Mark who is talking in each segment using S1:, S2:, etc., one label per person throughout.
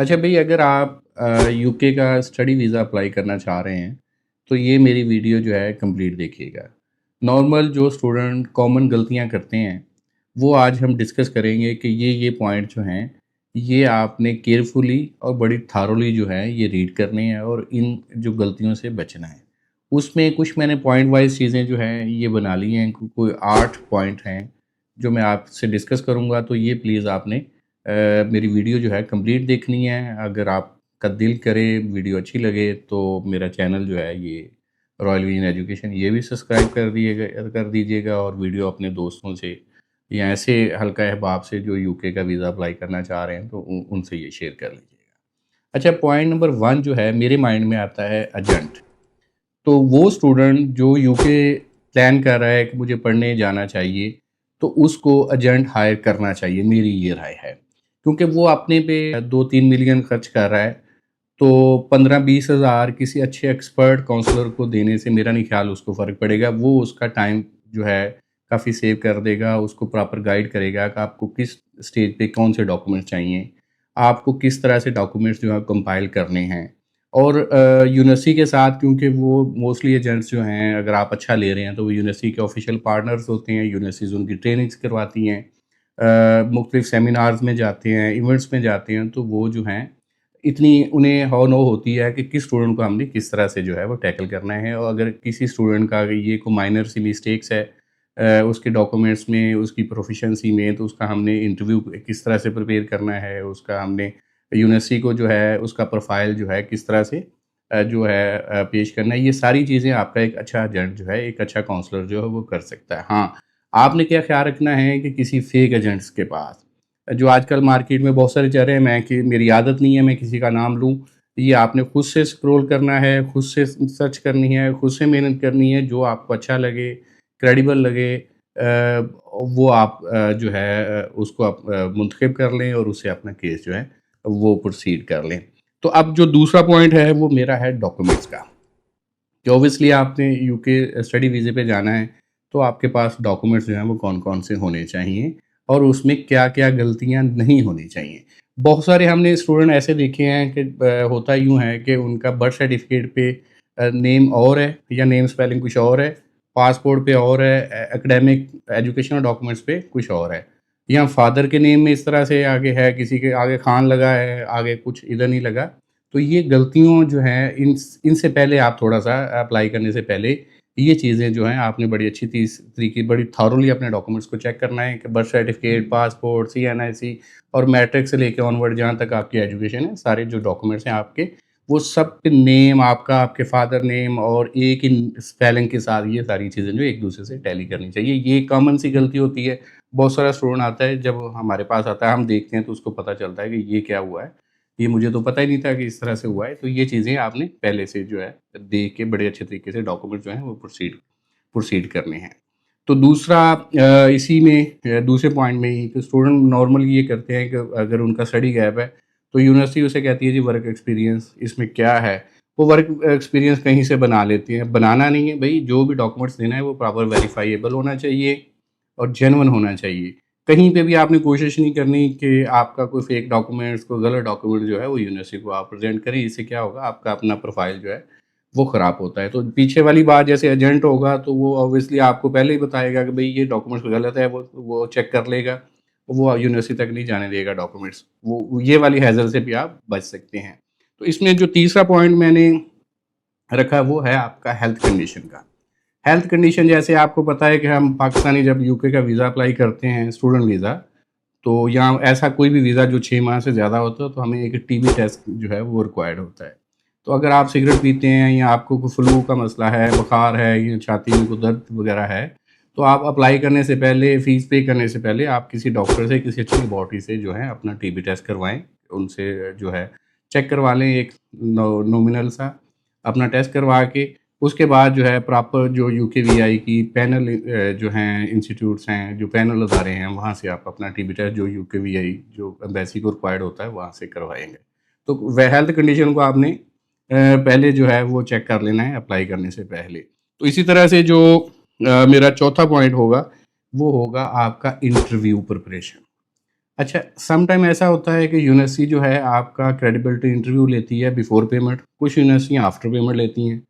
S1: अच्छा भई, अगर आप यूके का स्टडी वीज़ा अप्लाई करना चाह रहे हैं, तो ये मेरी वीडियो जो है कंप्लीट देखिएगा। नॉर्मल जो स्टूडेंट कॉमन गलतियाँ करते हैं, वो आज हम डिस्कस करेंगे कि ये पॉइंट जो हैं, ये आपने केयरफुली और बड़ी थॉरोली जो है ये रीड करने हैं और इन जो गलतियों से बचना है। उसमें कुछ मैंने पॉइंट वाइज़ चीज़ें जो हैं ये बना ली हैं, कोई 8 पॉइंट हैं, जो मैं आपसे डिस्कस करूँगा, तो ये प्लीज़ आपने मेरी वीडियो जो है कंप्लीट देखनी है। अगर आपका दिल करे, वीडियो अच्छी लगे, तो मेरा चैनल जो है ये रॉयल विजन एजुकेशन ये भी सब्सक्राइब कर दीजिएगा और वीडियो अपने दोस्तों से या ऐसे हल्का अहबाब से जो यूके का वीज़ा अप्लाई करना चाह रहे हैं, तो उनसे ये शेयर कर लीजिएगा। अच्छा, पॉइंट नंबर 1 जो है मेरे माइंड में आता है एजेंट। तो वो स्टूडेंट जो यूके प्लान कर रहा है कि मुझे पढ़ने जाना चाहिए, तो उसको एजेंट हायर करना चाहिए, मेरी ये राय है। क्योंकि वो अपने पे 2-3 मिलियन खर्च कर रहा है, तो 15-20 हज़ार किसी अच्छे एक्सपर्ट काउंसलर को देने से मेरा नहीं ख्याल उसको फ़र्क पड़ेगा। वो उसका टाइम जो है काफ़ी सेव कर देगा, उसको प्रॉपर गाइड करेगा कि आपको किस स्टेज पे कौन से डॉक्यूमेंट्स चाहिए, आपको किस तरह से डॉक्यूमेंट्स जो है कंपाइल करने हैं। और यूनिवर्सिटी के साथ, क्योंकि वो मोस्टली एजेंट्स जो हैं, अगर आप अच्छा ले रहे हैं, तो वो यूनिवर्सिटी के ऑफिशियल पार्टनर्स होते हैं, यूनिवर्सिटीज़ उनकी ट्रेनिंग्स करवाती हैं, मुख्तलिफ सेमिनार्स में जाते हैं, इवेंट्स में जाते हैं, तो वो जो हैं इतनी उन्हें हौ नो होती है कि किस स्टूडेंट को हमने किस तरह से जो है वो टैकल करना है। और अगर किसी स्टूडेंट का अगर ये कोई माइनर सी मिस्टेक्स है उसके डॉक्यूमेंट्स में, उसकी प्रोफिशिएंसी में, तो उसका हमने इंटरव्यू किस तरह से प्रिपेयर करना है, उसका हमने यूनिवर्सिटी को जो है उसका प्रोफाइल जो है किस तरह से जो है पेश करना है। ये सारी चीज़ें आपका एक अच्छा एजेंट जो है, एक अच्छा काउंसलर जो है वो कर सकता है। हाँ, आपने क्या ख्याल रखना है कि किसी फेक एजेंट्स के पास, जो आजकल मार्केट में बहुत सारे चल रहे हैं, मैं कि मेरी आदत नहीं है मैं किसी का नाम लूँ। ये आपने खुद से स्क्रॉल करना है, खुद से सर्च करनी है, खुद से मेहनत करनी है, जो आपको अच्छा लगे, क्रेडिबल लगे, वो आप जो है उसको आप मुंतखब कर लें और उससे अपना केस जो है वो प्रोसीड कर लें। तो अब जो दूसरा पॉइंट है वो मेरा है डॉक्यूमेंट्स का, कि ऑब्वियसली आपने यूके स्टडी वीज़े पे जाना है, तो आपके पास डॉक्यूमेंट्स जो हैं वो कौन-कौन से होने चाहिए और उसमें क्या-क्या गलतियाँ नहीं होनी चाहिए। बहुत सारे हमने स्टूडेंट ऐसे देखे हैं कि होता यूँ है कि उनका बर्थ सर्टिफ़िकेट पे नेम और है या नेम स्पेलिंग कुछ और है, पासपोर्ट पे और है, एकेडमिक एजुकेशनल डॉक्यूमेंट्स पे कुछ और है। या फादर के नेम में इस तरह से आगे है, किसी के आगे खान लगा है, आगे कुछ इधर नहीं लगा। तो ये गलतियों जो हैं इनसे पहले आप थोड़ा-सा अप्लाई करने से पहले ये चीज़ें जो हैं आपने बड़ी अच्छी तरीके बड़ी थॉरोली अपने डॉक्यूमेंट्स को चेक करना है कि बर्थ सर्टिफ़िकेट, पासपोर्ट, सीएनआईसी और मैट्रिक से लेके ऑनवर्ड जहाँ तक आपकी एजुकेशन है, सारे जो डॉक्यूमेंट्स हैं आपके, वो सब पे नेम आपका, आपके फादर नेम और एक ही स्पेलिंग के साथ ये सारी चीज़ें जो एक-दूसरे से टैली करनी चाहिए। ये कॉमन सी गलती होती है। बहुत सारा स्टूडेंट आता है, जब हमारे पास आता है, हम देखते हैं तो उसको पता चलता है कि ये क्या हुआ है। ये मुझे तो पता ही नहीं था कि इस तरह से हुआ है। तो ये चीज़ें आपने पहले से जो है देख के बड़े अच्छे तरीके से डॉक्यूमेंट जो हैं वो प्रोसीड करने हैं। तो दूसरा इसी में दूसरे पॉइंट में ही कि स्टूडेंट नॉर्मली ये करते हैं कि अगर उनका स्टडी गैप है, तो यूनिवर्सिटी उसे कहती है जी वर्क एक्सपीरियंस इसमें क्या है? वो वर्क एक्सपीरियंस कहीं से बना लेती हैं। बनाना नहीं है भई, जो भी डॉक्यूमेंट्स देना है वो प्रॉपर वेरिफाइएबल होना चाहिए और जेन्युइन होना चाहिए। कहीं पे भी आपने कोशिश नहीं करनी कि आपका कोई फेक डॉक्यूमेंट्स, कोई गलत डॉक्यूमेंट जो है वो यूनिवर्सिटी को आप प्रेज़ेंट करें। इससे क्या होगा, आपका अपना प्रोफ़ाइल जो है वो ख़राब होता है। तो पीछे वाली बात, जैसे एजेंट होगा तो वो ऑब्वियसली आपको पहले ही बताएगा कि भई ये डॉक्यूमेंट्स गलत है, वो चेक कर लेगा। वो यूनिवर्सिटी तक नहीं जाने देगा डॉक्यूमेंट्स। वो ये वाली हैज़ल से भी आप बच सकते हैं। तो इसमें जो तीसरा पॉइंट मैंने रखा वो है आपका हेल्थ कंडीशन का। हेल्थ कंडीशन, जैसे आपको पता है कि हम पाकिस्तानी जब यूके का वीज़ा अप्लाई करते हैं, स्टूडेंट वीज़ा, तो यहाँ ऐसा कोई भी वीज़ा जो 6 माह से ज़्यादा होता है, तो हमें एक टीबी टेस्ट जो है वो रिक्वायर्ड होता है। तो अगर आप सिगरेट पीते हैं या आपको कोई फ्लू का मसला है, बुखार है या छाती में कोई दर्द वगैरह है, तो आप अप्लाई करने से पहले, फ़ीस पे करने से पहले आप किसी डॉक्टर से, किसी अच्छी लेबॉरेटरी से जो है अपना टीबी टेस्ट करवाएँ। उनसे जो है चेक करवा लें, एक नॉमिनल सा अपना टेस्ट करवा के, उसके बाद जो है प्रॉपर जो यूकेवीआई की पैनल जो हैं इंस्टीट्यूट्स हैं, जो पैनल अदारे हैं, वहाँ से आप अपना टीबी टेस्ट जो यूकेवीआई जो एम्बेसी को रिक्वायर्ड होता है वहाँ से करवाएँगे। तो वह हेल्थ कंडीशन को आपने पहले जो है वो चेक कर लेना है अप्लाई करने से पहले। तो इसी तरह से जो मेरा चौथा पॉइंट होगा, वो होगा आपका इंटरव्यू प्रिपरेशन। अच्छा, सम टाइम ऐसा होता है कि यूनिवर्सिटी जो है आपका क्रेडिबिलिटी इंटरव्यू लेती है बिफोर पेमेंट, कुछ यूनिवर्सिटियाँ आफ्टर पेमेंट लेती हैं,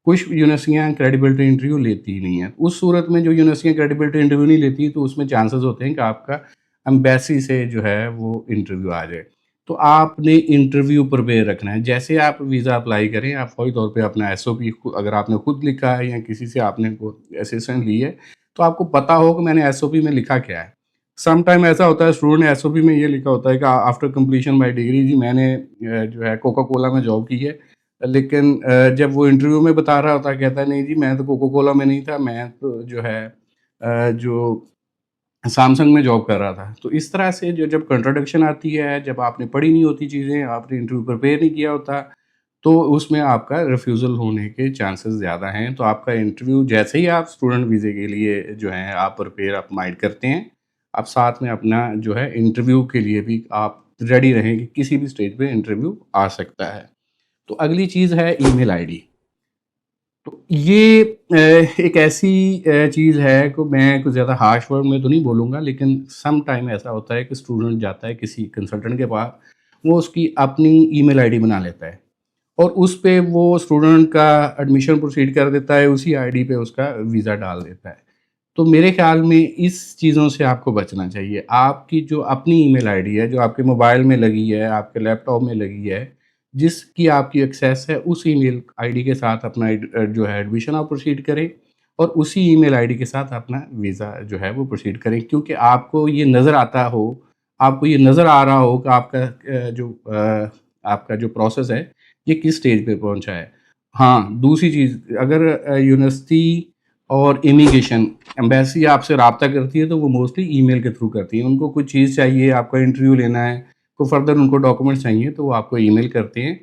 S1: कुछ यूनिवर्सिटियाँ क्रेडिबिलिटी इंटरव्यू लेती ही नहीं हैं। उस सूरत में जो यूनिवर्सिटियाँ क्रेडिबिलिटी इंटरव्यू नहीं लेती, तो उसमें चांसेस होते हैं कि आपका एम्बेसी से जो है वो इंटरव्यू आ जाए। तो आपने इंटरव्यू प्रिपेयर रखना है। जैसे आप वीज़ा अप्लाई करें, आप फ़ौरी तौर पे अपना एसओपी अगर आपने खुद लिखा है या किसी से आपने को असिस्टेंस ली है, तो आपको पता हो कि मैंने एसओपी में लिखा क्या है। सम टाइम ऐसा होता है स्टूडेंट ने एसओपी में ये लिखा होता है कि आफ्टर कंप्लीशन माय डिग्री जी मैंने जो है कोका कोला में जॉब की है, लेकिन जब वो इंटरव्यू में बता रहा होता है कहता है नहीं जी मैं तो कोका कोला में नहीं था, मैं तो जो है जो सैमसंग में जॉब कर रहा था। तो इस तरह से जो जब कंट्राडिक्शन आती है, जब आपने पढ़ी नहीं होती चीज़ें, आपने इंटरव्यू प्रिपेयर नहीं किया होता, तो उसमें आपका रिफ्यूज़ल होने के चांसेस ज़्यादा हैं। तो आपका इंटरव्यू जैसे ही आप स्टूडेंट वीज़े के लिए जो है आप प्रिपेयर आप माइंड करते हैं, आप साथ में अपना जो है इंटरव्यू के लिए भी आप रेडी रहें कि किसी भी स्टेज पे इंटरव्यू आ सकता है। तो अगली चीज़ है ईमेल आईडी। तो ये एक ऐसी चीज़ है कि मैं कुछ ज़्यादा हार्श वर्ड में तो नहीं बोलूँगा, लेकिन सम टाइम ऐसा होता है कि स्टूडेंट जाता है किसी कंसल्टेंट के पास, वो उसकी अपनी ईमेल आईडी बना लेता है और उस पे वो स्टूडेंट का एडमिशन प्रोसीड कर देता है, उसी आईडी पे उसका वीज़ा डाल देता है। तो मेरे ख़्याल में इस चीज़ों से आपको बचना चाहिए। आपकी जो अपनी ईमेल आईडी है, जो आपके मोबाइल में लगी है, आपके लैपटॉप में लगी है, जिसकी आपकी एक्सेस है, उस ईमेल आईडी के साथ अपना जो है एडमिशन आप प्रोसीड करें और उसी ईमेल आईडी के साथ अपना वीज़ा जो है वो प्रोसीड करें। क्योंकि आपको ये नज़र आता हो, आपको ये नज़र आ रहा हो कि आपका जो प्रोसेस है, ये किस स्टेज पे पहुँचा है। हाँ, दूसरी चीज़ अगर यूनिवर्सिटी और इमिग्रेशन एम्बेसी आपसे राब्ता करती है, तो वो मोस्टली ईमेल के थ्रू करती है। उनको कुछ चीज़ चाहिए, आपका इंटरव्यू लेना है, कोई फर्दर उनको डॉक्यूमेंट्स चाहिए, तो वो आपको ईमेल करते हैं।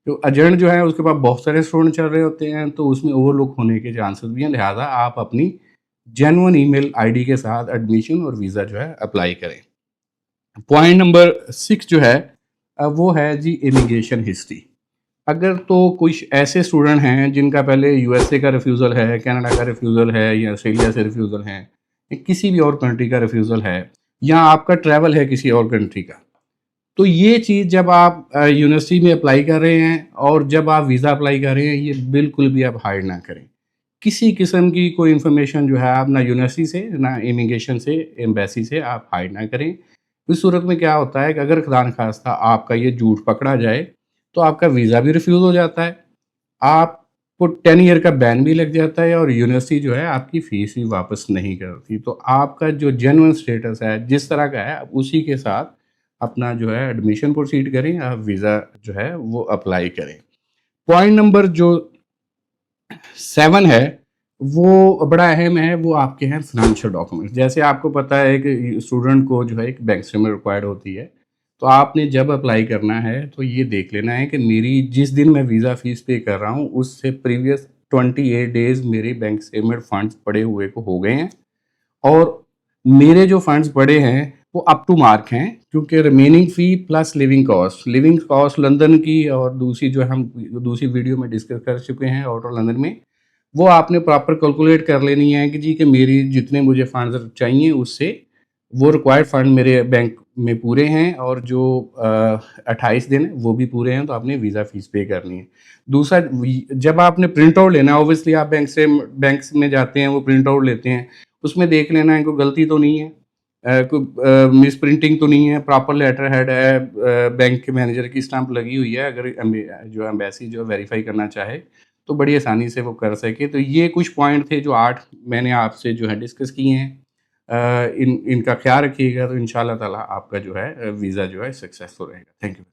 S1: तो एजेंट जो है उसके पास बहुत सारे स्टूडेंट चल रहे होते हैं, तो उसमें ओवरलुक होने के चांसेस भी हैं। लिहाज़ा आप अपनी जेन्युइन ईमेल आईडी के साथ एडमिशन और वीज़ा जो है अप्लाई करें। पॉइंट नंबर 6 जो है वो है जी इमिग्रेशन हिस्ट्री। अगर तो कुछ ऐसे स्टूडेंट हैं जिनका पहले यूएसए का रिफ्यूज़ल है, कनाडा का रिफ्यूज़ल है या ऑस्ट्रेलिया से रिफ्यूज़ल है, या किसी भी और कंट्री का रिफ्यूज़ल है, या आपका ट्रैवल है किसी और कंट्री का, तो ये चीज़ जब आप यूनिवर्सिटी में अप्लाई कर रहे हैं और जब आप वीज़ा अप्लाई कर रहे हैं, ये बिल्कुल भी आप हाइड ना करें। किसी किस्म की कोई इन्फॉर्मेशन जो है आप ना यूनिवर्सिटी से, ना इमिग्रेशन से, एम्बेसी से आप हाइड ना करें। इस सूरत में क्या होता है कि अगर खुदा न खास्ता आपका ये झूठ पकड़ा जाए, तो आपका वीज़ा भी रिफ्यूज़ हो जाता है, आपको 10 ईयर का बैन भी लग जाता है और यूनिवर्सिटी जो है आपकी फ़ीस भी वापस नहीं करती। तो आपका जो जेन्युइन स्टेटस है, जिस तरह का है, आप उसी के साथ अपना जो है एडमिशन प्रोसीड करें, आप वीज़ा जो है वो अप्लाई करें। पॉइंट नंबर जो 7 है, वो बड़ा अहम है, वो आपके हैं फ़ाइनेंशियल डॉक्यूमेंट्स। जैसे आपको पता है कि स्टूडेंट को जो है एक बैंक स्टेटमेंट रिक्वायर्ड होती है, तो आपने जब अप्लाई करना है, तो ये देख लेना है कि मेरी जिस दिन मैं वीज़ा फ़ीस पे कर रहा हूँ, उससे प्रीवियस 28 डेज़ मेरे बैंक स्टेटमेंट फंड्स पड़े हुए को हो गए हैं और मेरे जो फंड्स पड़े हैं, वो अप टू मार्क हैं, क्योंकि रिमेनिंग फ़ी प्लस लिविंग कॉस्ट लंदन की और दूसरी जो हम दूसरी वीडियो में डिस्कस कर चुके हैं आउट ऑफ लंदन में, वो आपने प्रॉपर कैलकुलेट कर लेनी है कि जी कि मेरी जितने मुझे फंड्स चाहिए उससे वो रिक्वायर्ड फंड मेरे बैंक में पूरे हैं और जो 28 दिन है वो भी पूरे हैं, तो आपने वीज़ा फ़ीस पे करनी है। दूसरा जब आपने प्रिंट आउट लेना है, ऑब्वियसली आप बैंक में जाते हैं, वो प्रिंट आउट लेते हैं, उसमें देख लेना है कोई गलती तो नहीं है, कोई मिस प्रिंटिंग तो नहीं है, प्रॉपर लेटर हेड है, बैंक के मैनेजर की स्टाम्प लगी हुई है, अगर जो एम्बेसी जो वेरीफाई करना चाहे तो बड़ी आसानी से वो कर सके। तो ये कुछ पॉइंट थे जो 8 मैंने आपसे जो है डिस्कस किए हैं। इनका ख्याल रखिएगा, तो इंशाल्लाह ताला आपका जो है वीज़ा जो है सक्सेसफुल रहेगा। Thank you.